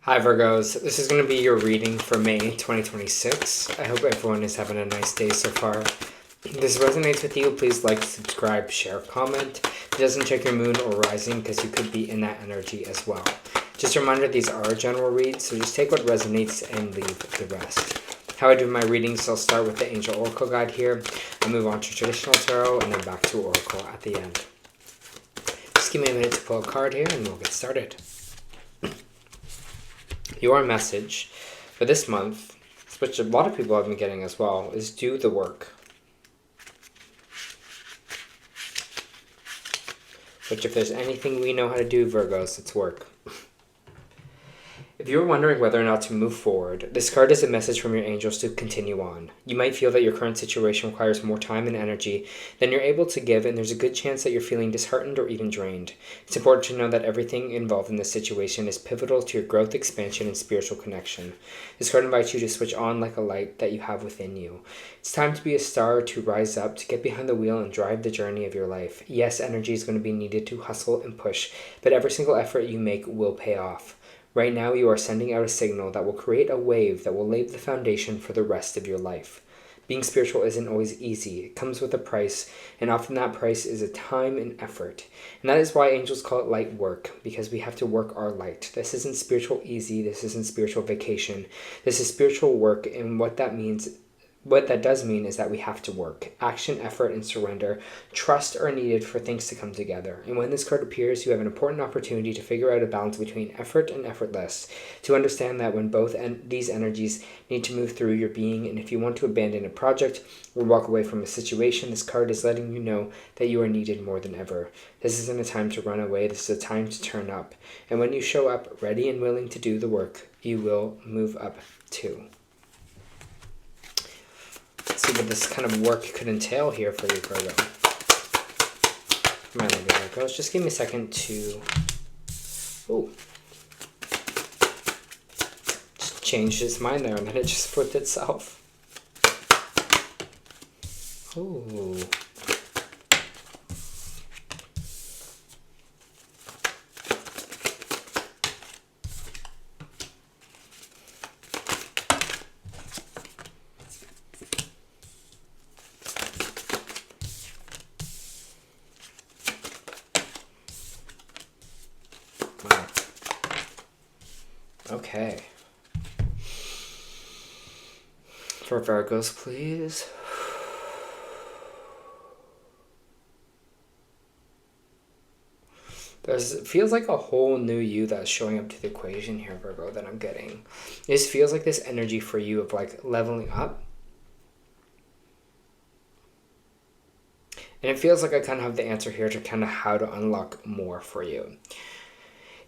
Hi Virgos, this is going to be your reading for May 2026. I hope everyone is having a nice day so far. If this resonates with you, please like, subscribe, share, comment. It doesn't check your moon or rising because you could be in that energy as well. Just a reminder, these are general reads, so just take what resonates and leave the rest. How I do my readings, I'll start with the Angel Oracle guide here. I'll move on to traditional tarot and then back to Oracle at the end. Just give me a minute to pull a card here and we'll get started. Your message for this month, which a lot of people have been getting as well, is do the work. Which if there's anything we know how to do, Virgos, it's work. If you're wondering whether or not to move forward, this card is a message from your angels to continue on. You might feel that your current situation requires more time and energy than you're able to give, and there's a good chance that you're feeling disheartened or even drained. It's important to know that everything involved in this situation is pivotal to your growth, expansion, and spiritual connection. This card invites you to switch on like a light that you have within you. It's time to be a star, to rise up, to get behind the wheel and drive the journey of your life. Yes, energy is going to be needed to hustle and push, but every single effort you make will pay off. Right now, you are sending out a signal that will create a wave that will lay the foundation for the rest of your life. Being spiritual isn't always easy. It comes with a price, and often that price is a time and effort. And that is why angels call it light work, because we have to work our light. This isn't spiritual easy. This isn't spiritual vacation. This is spiritual work, and what that does mean is that we have to work. Action, effort, and surrender, trust are needed for things to come together. And when this card appears, you have an important opportunity to figure out a balance between effort and effortless, to understand that when both these energies need to move through your being, and if you want to abandon a project or walk away from a situation, this card is letting you know that you are needed more than ever. This isn't a time to run away, this is a time to turn up. And when you show up ready and willing to do the work, you will move up too. Let's see what this kind of work could entail here for you, Virgo. My lovely Virgos, just give me a second to... Ooh. Just changed its mind there, and then it just flipped itself. Ooh. Okay. For Virgos, please. It feels like a whole new you that's showing up to the equation here, Virgo, that I'm getting. It just feels like this energy for you of like leveling up. And it feels like I kind of have the answer here to kind of how to unlock more for you.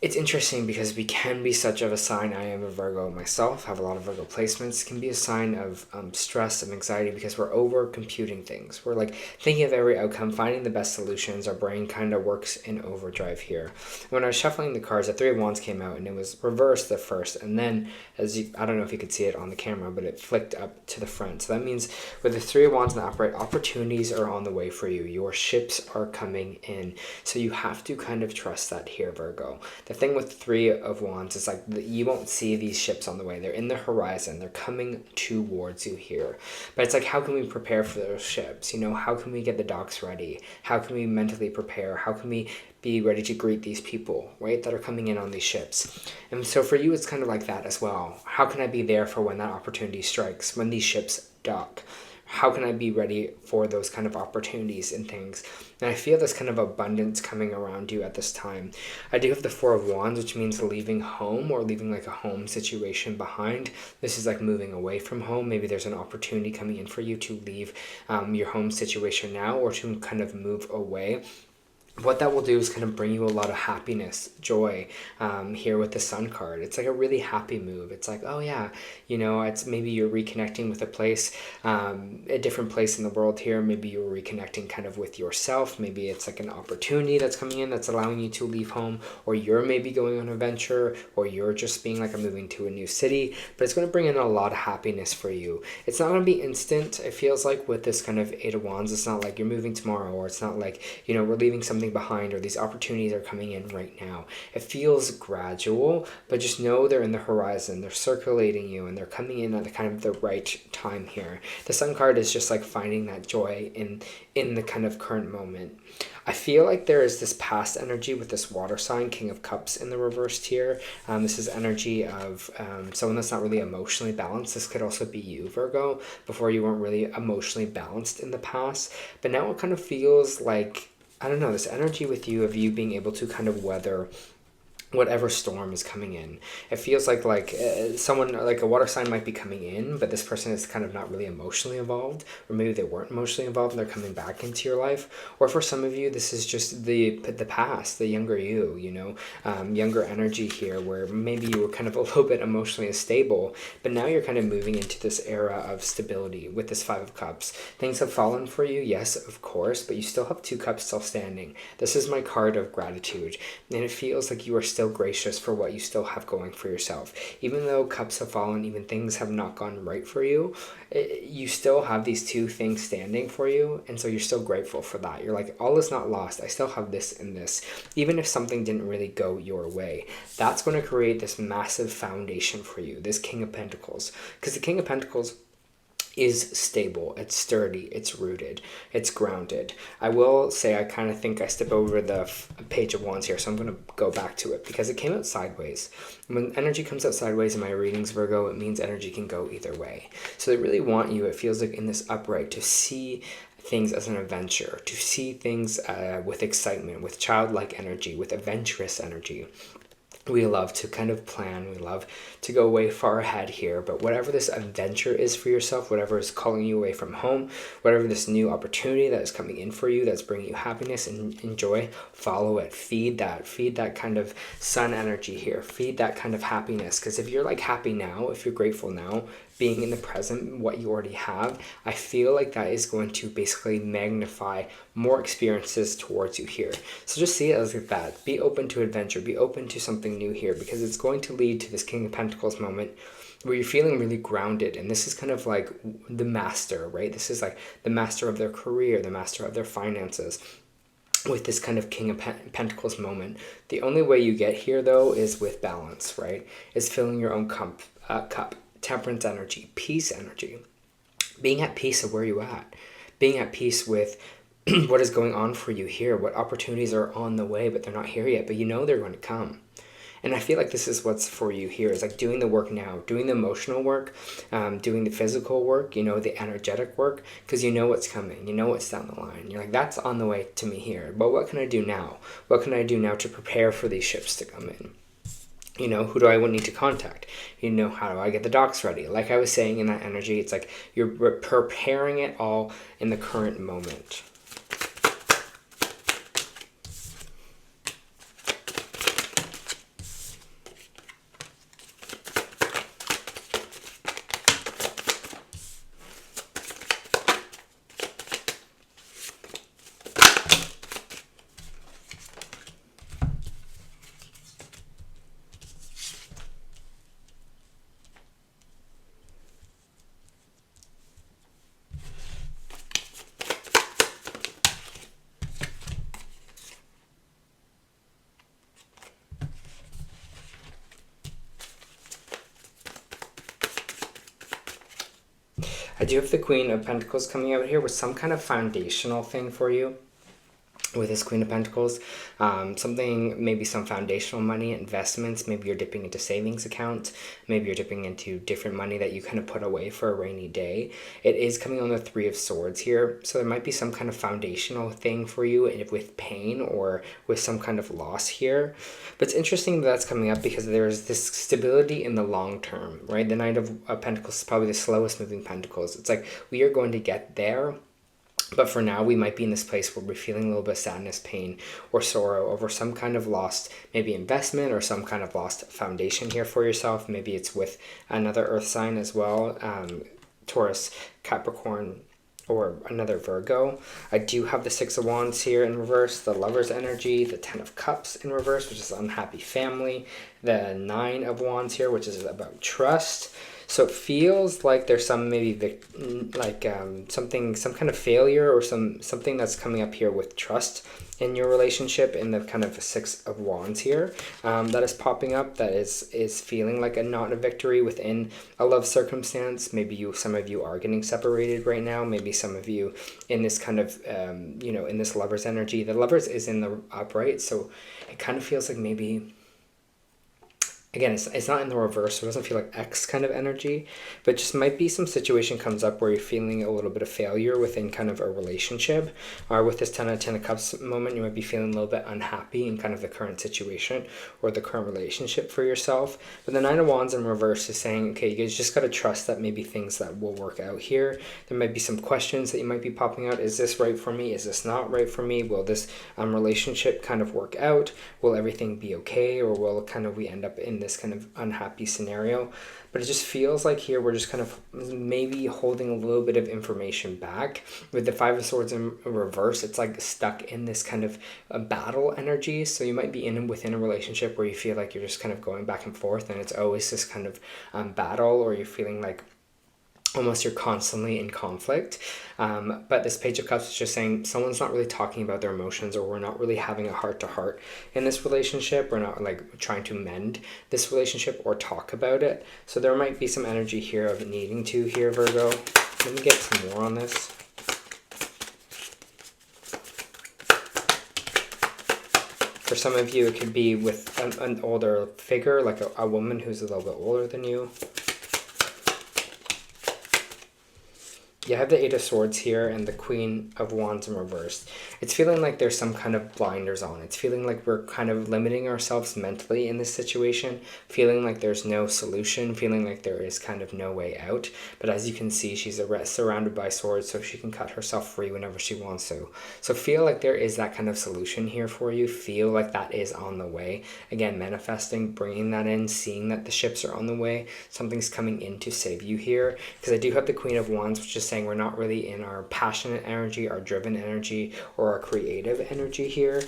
It's interesting because we can be such of a sign. I am a Virgo myself, have a lot of Virgo placements. Can be a sign of stress and anxiety because we're over computing things. We're like thinking of every outcome, finding the best solutions. Our brain kind of works in overdrive here. When I was shuffling the cards, the Three of Wands came out and it was reversed at first. And then, I don't know if you could see it on the camera, but it flicked up to the front. So that means with the Three of Wands in the upright, opportunities are on the way for you. Your ships are coming in. So you have to kind of trust that here, Virgo. The thing with Three of Wands is like you won't see these ships on the way. They're in the horizon. They're coming towards you here. But it's like, how can we prepare for those ships? You know, how can we get the docks ready? How can we mentally prepare? How can we be ready to greet these people, right, that are coming in on these ships? And so for you, it's kind of like that as well. How can I be there for when that opportunity strikes, when these ships dock? How can I be ready for those kind of opportunities and things? And I feel this kind of abundance coming around you at this time. I do have the Four of Wands, which means leaving home or leaving like a home situation behind. This is like moving away from home. Maybe there's an opportunity coming in for you to leave your home situation now or to kind of move away. What that will do is kind of bring you a lot of happiness, joy here with the Sun card. It's like a really happy move. It's like, oh yeah, you know, it's maybe you're reconnecting with a place, a different place in the world here. Maybe you're reconnecting kind of with yourself. Maybe it's like an opportunity that's coming in that's allowing you to leave home, or you're maybe going on an adventure, or you're just being like, I'm moving to a new city. But it's going to bring in a lot of happiness for you. It's not going to be instant. It feels like with this kind of Eight of Wands, it's not like you're moving tomorrow, or it's not like, you know, we're leaving something something behind, or these opportunities are coming in right now. It feels gradual, but just know they're in the horizon. They're circulating you, and they're coming in at the kind of the right time here. The Sun card is just like finding that joy in the kind of current moment. I feel like there is this past energy with this water sign, King of Cups, in the reversed here. This is energy of someone that's not really emotionally balanced. This could also be you, Virgo. Before, you weren't really emotionally balanced in the past, but now it kind of feels like, I don't know, this energy with you of you being able to kind of weather whatever storm is coming in. It feels like someone, like a water sign might be coming in, but this person is kind of not really emotionally involved, or maybe they weren't emotionally involved and they're coming back into your life. Or for some of you, this is just the past, the younger you, younger energy here, where maybe you were kind of a little bit emotionally unstable, but now you're kind of moving into this era of stability with this Five of Cups. Things have fallen for you, yes, of course, but you still have two cups still standing. This is my card of gratitude, and it feels like you are still gracious for what you still have going for yourself. Even though cups have fallen, even things have not gone right for you, you still have these two things standing for you, and so you're still grateful for that. You're like, all is not lost. I still have this and this. Even if something didn't really go your way, that's going to create this massive foundation for you, this King of Pentacles. Because the King of Pentacles is stable, it's sturdy, it's rooted, it's grounded. I will say I kind of think I stepped over the Page of Wands here, so I'm going to go back to it because it came out sideways. When energy comes out sideways in my readings, Virgo, it means energy can go either way. So they really want you, it feels like, in this upright, to see things as an adventure, to see things with excitement, with childlike energy, with adventurous energy. We love to kind of plan, we love to go way far ahead here, but whatever this adventure is for yourself, whatever is calling you away from home, whatever this new opportunity that is coming in for you, that's bringing you happiness and joy, follow it, feed that kind of sun energy here, feed that kind of happiness. Because if you're like happy now, if you're grateful now, being in the present, what you already have, I feel like that is going to basically magnify more experiences towards you here. So just see it as like that. Be open to adventure, be open to something new here, because it's going to lead to this King of Pentacles moment where you're feeling really grounded. And this is kind of like the master, right? This is like the master of their career, the master of their finances, with this kind of King of Pentacles moment. The only way you get here, though, is with balance, right? Is filling your own cup. Temperance energy, peace energy, being at peace of where you're at, being at peace with what is going on for you here, what opportunities are on the way, but they're not here yet, but you know they're going to come. And I feel like this is what's for you here, is like doing the work now, doing the emotional work, doing the physical work, the energetic work, because you know what's coming, you know what's down the line. You're like, that's on the way to me here, but what can I do now? What can I do now to prepare for these ships to come in? Who do I need to contact? How do I get the docs ready? Like I was saying, in that energy, it's like you're preparing it all in the current moment. I do have the Queen of Pentacles coming out here with some kind of foundational thing for you. With this Queen of Pentacles, maybe some foundational money, investments, maybe you're dipping into savings accounts, maybe you're dipping into different money that you kind of put away for a rainy day. It is coming on the Three of Swords here, so there might be some kind of foundational thing for you with pain or with some kind of loss here. But it's interesting that's coming up because there's this stability in the long term, right? The Knight of Pentacles is probably the slowest moving Pentacles. It's like we are going to get there. But for now, we might be in this place where we're feeling a little bit of sadness, pain, or sorrow over some kind of lost, maybe investment or some kind of lost foundation here for yourself. Maybe it's with another earth sign as well, Taurus, Capricorn, or another Virgo. I do have the Six of Wands here in reverse, the Lover's energy, the Ten of Cups in reverse, which is unhappy family, the Nine of Wands here, which is about trust. So it feels like there's some maybe some kind of failure or something that's coming up here with trust in your relationship, in the kind of Six of Wands here, that is popping up, that is feeling like not a victory within a love circumstance. Maybe some of you are getting separated right now. Maybe some of you in this kind of in this Lovers energy. The Lovers is in the upright, so it kind of feels like maybe, again, it's not in the reverse, so it doesn't feel like X kind of energy, but just might be some situation comes up where you're feeling a little bit of failure within kind of a relationship, or with this Ten of Cups moment, you might be feeling a little bit unhappy in kind of the current situation or the current relationship for yourself. But the Nine of Wands in reverse is saying, okay, you guys just got to trust that maybe things that will work out here. There might be some questions that you might be popping out. Is this right for me? Is this not right for me? Will this relationship kind of work out? Will everything be okay? Or will kind of we end up in this kind of unhappy scenario? But it just feels like here we're just kind of maybe holding a little bit of information back. With the Five of Swords in reverse, it's like stuck in this kind of a battle energy. So you might be within a relationship where you feel like you're just kind of going back and forth, and it's always this kind of battle, or you're feeling like almost you're constantly in conflict. But this Page of Cups is just saying someone's not really talking about their emotions, or we're not really having a heart-to-heart in this relationship. We're not like trying to mend this relationship or talk about it. So there might be some energy here of needing to here, Virgo. Let me get some more on this. For some of you, it could be with an older figure, like a woman who's a little bit older than you. You have the Eight of Swords here and the Queen of Wands in reverse. It's feeling like there's some kind of blinders on. It's feeling like we're kind of limiting ourselves mentally in this situation, feeling like there's no solution, feeling like there is kind of no way out. But as you can see, she's surrounded by swords, so she can cut herself free whenever she wants to. So feel like there is that kind of solution here for you. Feel like that is on the way. Again, manifesting, bringing that in, seeing that the ships are on the way. Something's coming in to save you here. Because I do have the Queen of Wands, which is saying we're not really in our passionate energy, our driven energy, or our creative energy here.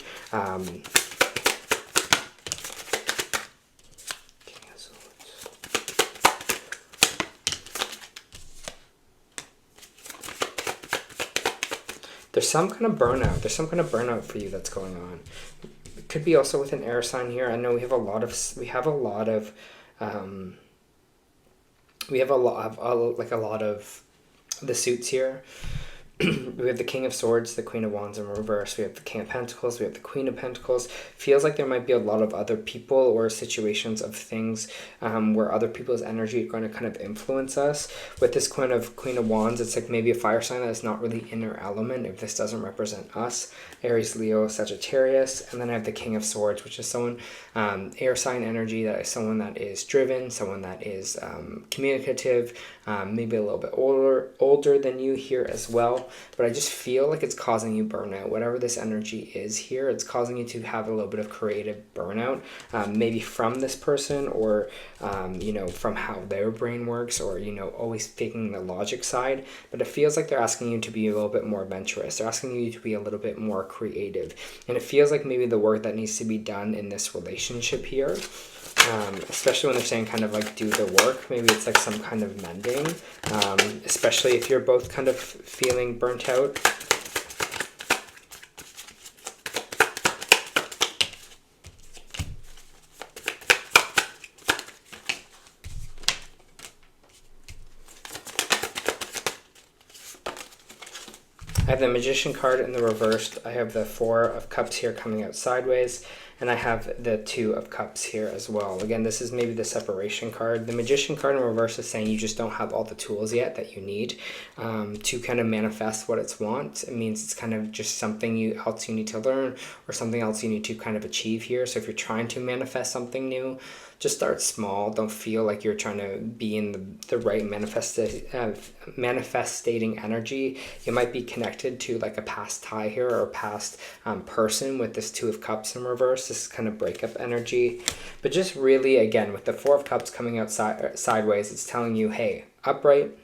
There's some kind of burnout. There's some kind of burnout for you that's going on. It could be also with an air sign here. I know we have a lot of the suits here. We have the King of Swords, the Queen of Wands in reverse. We have the King of Pentacles. We have the Queen of Pentacles. Feels like there might be a lot of other people or situations of things where other people's energy are going to kind of influence us. With this Queen of Wands, it's like maybe a fire sign that is not really in their element if this doesn't represent us. Aries, Leo, Sagittarius. And then I have the King of Swords, which is someone, air sign energy, that is someone that is driven, someone that is communicative, maybe a little bit older than you here as well. But I just feel like it's causing you burnout. Whatever this energy is here, it's causing you to have a little bit of creative burnout, maybe from this person, or from how their brain works, or always taking the logic side. But it feels like they're asking you to be a little bit more adventurous. They're asking you to be a little bit more creative, and it feels like maybe the work that needs to be done in this relationship here, especially when they're saying kind of like do the work, maybe it's like some kind of mending, especially if you're both kind of feeling burnt out. I have the Magician card in the reversed. I have the Four of Cups here coming out sideways. And I have the Two of Cups here as well. Again, this is maybe the separation card. The Magician card in reverse is saying you just don't have all the tools yet that you need to kind of manifest what it's want. It means it's kind of just something else you need to learn, or something else you need to kind of achieve here. So if you're trying to manifest something new, just start small. Don't feel like you're trying to be in the right manifesting energy. You might be connected to like a past tie here, or a past person with this Two of Cups in reverse. This kind of breakup energy. But just really, again, with the Four of Cups coming out sideways, it's telling you, hey, upright,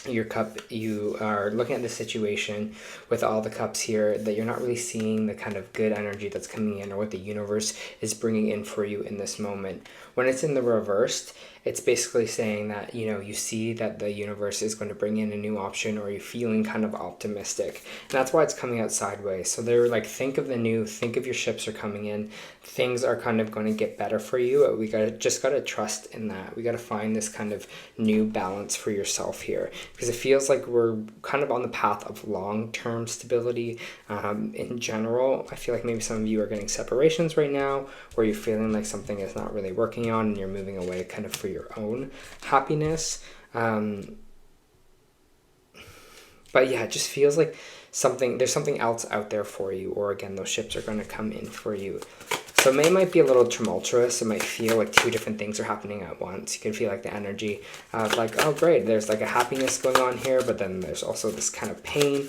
your cup, you are looking at the situation with all the cups here, that you're not really seeing the kind of good energy that's coming in or what the universe is bringing in for you in this moment. When it's in the reversed, it's basically saying that, you know, you see that the universe is going to bring in a new option, or you're feeling kind of optimistic. And that's why it's coming out sideways. So they're like, think of the new, think of your ships are coming in. Things are kind of going to get better for you. We just got to trust in that. We got to find this kind of new balance for yourself here, because it feels like we're kind of on the path of long-term stability. In general, I feel like maybe some of you are getting separations right now, where you're feeling like something is not really working on and you're moving away kind of for your own happiness. But yeah, it just feels like there's something else out there for you, or again, those ships are going to come in for you. So May might be a little tumultuous. It might feel like two different things are happening at once. You can feel like the energy of like, oh great, there's like a happiness going on here, but then there's also this kind of pain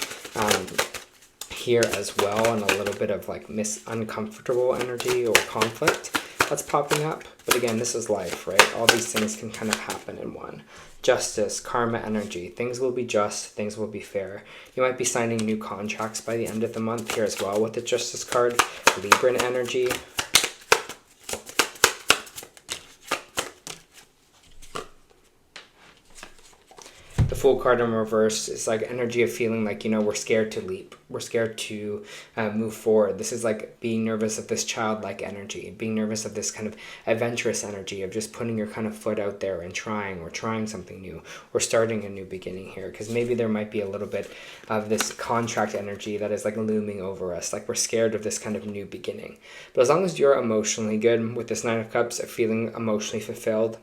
here as well, and a little bit of like uncomfortable energy or conflict that's popping up. But again, this is life, right? All these things can kind of happen in one. Justice, karma energy. Things will be just, things will be fair. You might be signing new contracts by the end of the month here as well with the Justice card. Libran energy. The Fool card in reverse is like energy of feeling like, you know, we're scared to leap. We're scared to move forward. This is like being nervous of this childlike energy, being nervous of this kind of adventurous energy of just putting your kind of foot out there and trying something new, or starting a new beginning here. Because maybe there might be a little bit of this contract energy that is like looming over us, like we're scared of this kind of new beginning. But as long as you're emotionally good with this Nine of Cups, feeling emotionally fulfilled,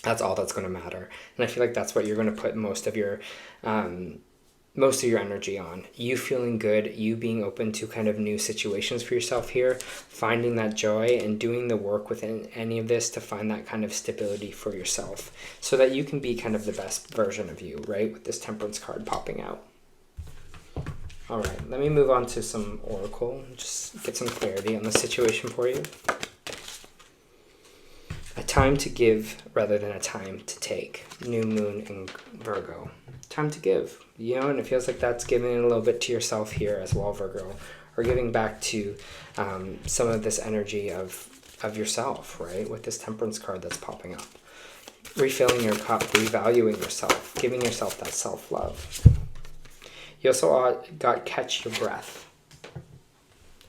that's all that's going to matter. And I feel like that's what you're going to put most of your energy on. You feeling good, you being open to kind of new situations for yourself here, finding that joy and doing the work within any of this to find that kind of stability for yourself, so that you can be kind of the best version of you, right? With this Temperance card popping out. All right, let me move on to some Oracle, just get some clarity on the situation for you. A time to give rather than a time to take. New moon in Virgo. Time to give, you know, and it feels like that's giving a little bit to yourself here as well, Virgo, or giving back to some of this energy of yourself, right? With this Temperance card that's popping up. Refilling your cup, revaluing yourself, giving yourself that self-love. You also got Catch Your Breath,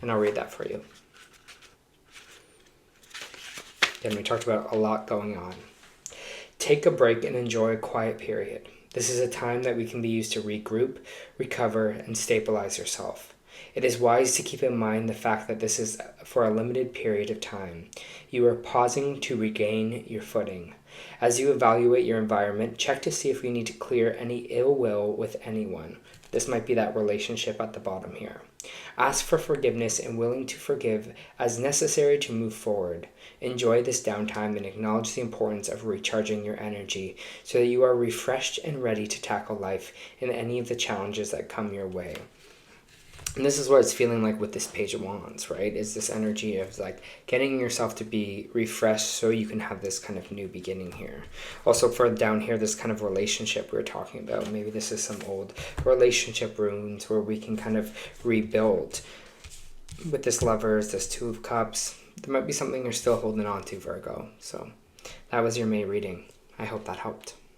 and I'll read that for you. And we talked about a lot going on. Take a break and enjoy a quiet period. This is a time that we can be used to regroup, recover, and stabilize yourself. It is wise to keep in mind the fact that this is for a limited period of time. You are pausing to regain your footing. As you evaluate your environment, check to see if you need to clear any ill will with anyone. This might be that relationship at the bottom here. Ask for forgiveness and willing to forgive as necessary to move forward. Enjoy this downtime and acknowledge the importance of recharging your energy so that you are refreshed and ready to tackle life and any of the challenges that come your way. And this is what it's feeling like with this Page of Wands, right? Is this energy of like getting yourself to be refreshed so you can have this kind of new beginning here. Also further down here, this kind of relationship we were talking about. Maybe this is some old relationship wounds where we can kind of rebuild. With this Lovers, this Two of Cups, there might be something you're still holding on to, Virgo. So that was your May reading. I hope that helped.